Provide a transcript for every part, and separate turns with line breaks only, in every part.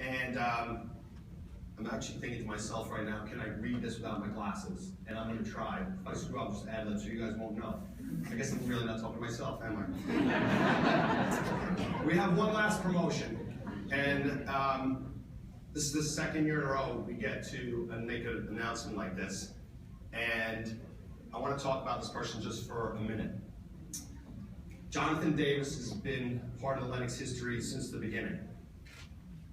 And I'm actually thinking to myself right now, can I read this without my glasses? And I'm going to try. If I screw up, just add that so you guys won't know. I guess I'm really not talking to myself, am I? We have one last promotion. And this is the second year in a row we get to make an announcement like this. And I want to talk about this person just for a minute. Jonathan Davis has been part of the Lennox history since the beginning.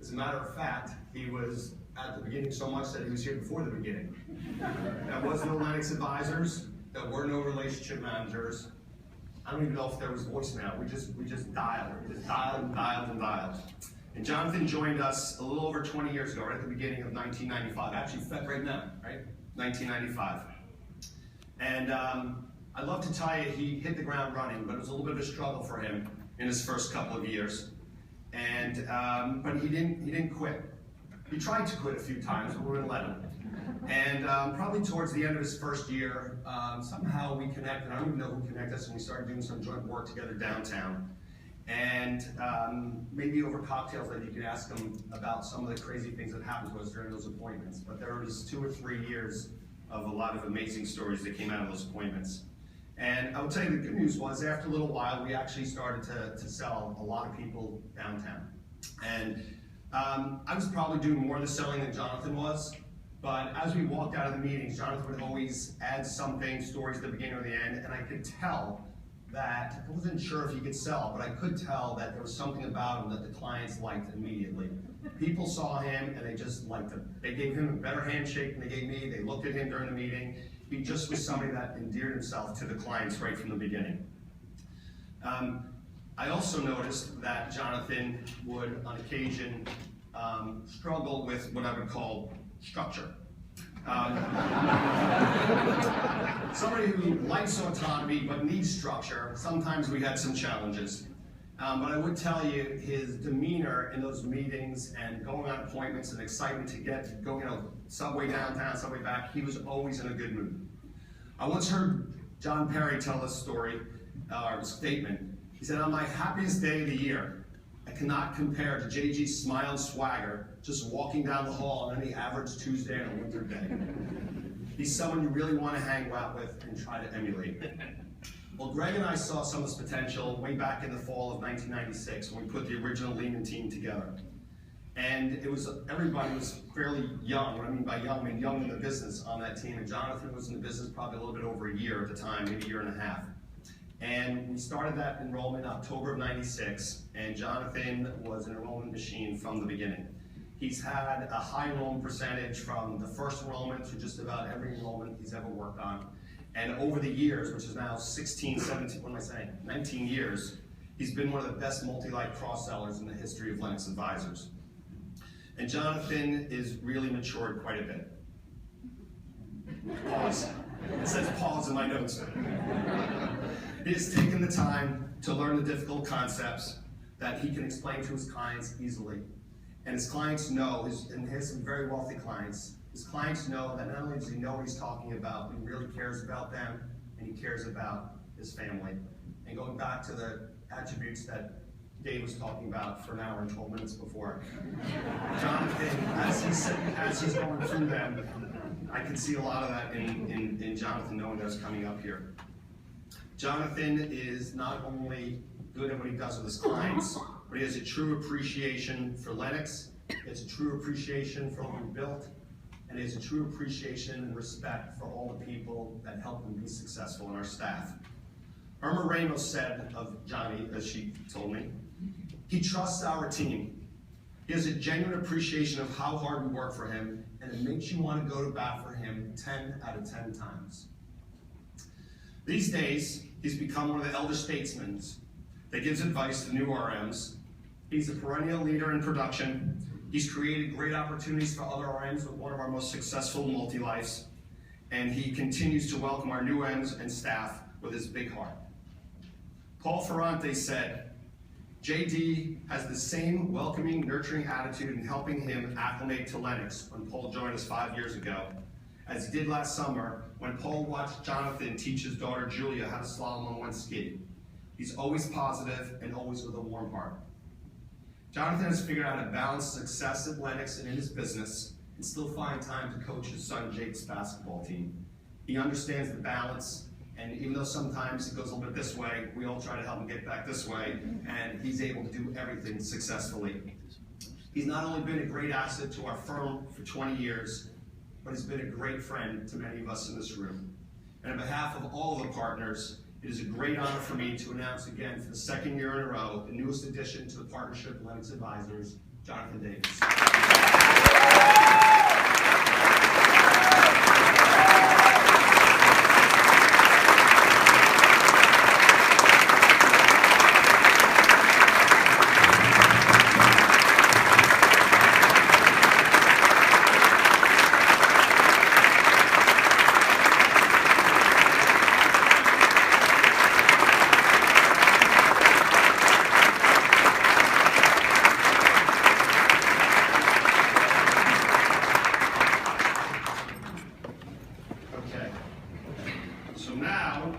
As a matter of fact, he was at the beginning so much that he was here before the beginning. There was no Lennox advisors, there were no relationship managers. I don't even know if there was voicemail. We just dialed. We just dialed and dialed and dialed. And Jonathan joined us a little over 20 years ago, right at the beginning of 1995. Actually, right now, right? 1995. And I'd love to tell you he hit the ground running, but it was a little bit of a struggle for him in his first couple of years. And but he didn't quit. He tried to quit a few times, but we wouldn't let him. And probably towards the end of his first year, somehow we connected. I don't even know who connected us, and we started doing some joint work together downtown. And maybe over cocktails that you could ask him about some of the crazy things that happened to us during those appointments. But there was 2 or 3 years of a lot of amazing stories that came out of those appointments. And I will tell you the good news was after a little while, we actually started to sell a lot of people downtown. And I was probably doing more of the selling than Jonathan was. But as we walked out of the meetings, Jonathan would always add something, stories at the beginning or the end, and I could tell that, I wasn't sure if he could sell, but I could tell that there was something about him that the clients liked immediately. People saw him and they just liked him. They gave him a better handshake than they gave me. They looked at him during the meeting. He just was somebody that endeared himself to the clients right from the beginning. I also noticed that Jonathan would, on occasion, struggle with what I would call structure. Somebody who likes autonomy but needs structure, sometimes we had some challenges. But I would tell you, his demeanor in those meetings and going on appointments and excitement to go, subway downtown, subway back, he was always in a good mood. I once heard John Perry tell this story, or statement. He said, on my happiest day of the year, I cannot compare to JG's smile and swagger just walking down the hall on any average Tuesday on a winter day. He's someone you really want to hang out with and try to emulate. Well, Greg and I saw some of this potential way back in the fall of 1996 when we put the original Lehman team together. And everybody was fairly young. What I mean by young, I mean young in the business on that team. And Jonathan was in the business probably a little bit over a year at the time, maybe a year and a half. And we started that enrollment in October of 96, and Jonathan was an enrollment machine from the beginning. He's had a high enrollment percentage from the first enrollment to just about every enrollment he's ever worked on. And over the years, which is now 19 years, he's been one of the best multi-life cross-sellers in the history of Lennox Advisors. And Jonathan is really matured quite a bit. Pause. It says pause in my notes. He has taken the time to learn the difficult concepts that he can explain to his clients easily. And his clients know, and he has some very wealthy clients, his clients know that not only does he know what he's talking about, but he really cares about them, and he cares about his family. And going back to the attributes that Dave was talking about for an hour and 12 minutes before, Jonathan, as he's going through them, I can see a lot of that in Jonathan knowing that's coming up here. Jonathan is not only good at what he does with his clients, but he has a true appreciation for Lennox, he has a true appreciation for what we built, and he has a true appreciation and respect for all the people that help him be successful in our staff. Irma Ramos said of Johnny, as she told me, he trusts our team. He has a genuine appreciation of how hard we work for him, and it makes you want to go to bat for him 10 out of 10 times. These days, he's become one of the elder statesmen that gives advice to new RMs. He's a perennial leader in production. He's created great opportunities for other RMs with one of our most successful multi-lifes. And he continues to welcome our new RMs and staff with his big heart. Paul Ferrante said, JD has the same welcoming, nurturing attitude in helping him acclimate to Lennox when Paul joined us 5 years ago, as he did last summer when Paul watched Jonathan teach his daughter Julia how to slalom on one ski. He's always positive and always with a warm heart. Jonathan has figured out how to balance success at Lennox and in his business and still find time to coach his son Jake's basketball team. He understands the balance, and even though sometimes it goes a little bit this way, we all try to help him get back this way, and he's able to do everything successfully. He's not only been a great asset to our firm for 20 years, but he's been a great friend to many of us in this room. And on behalf of all of the partners, it is a great honor for me to announce again for the second year in a row, the newest addition to the partnership, Lennox Advisors, Jonathan Davis. So now,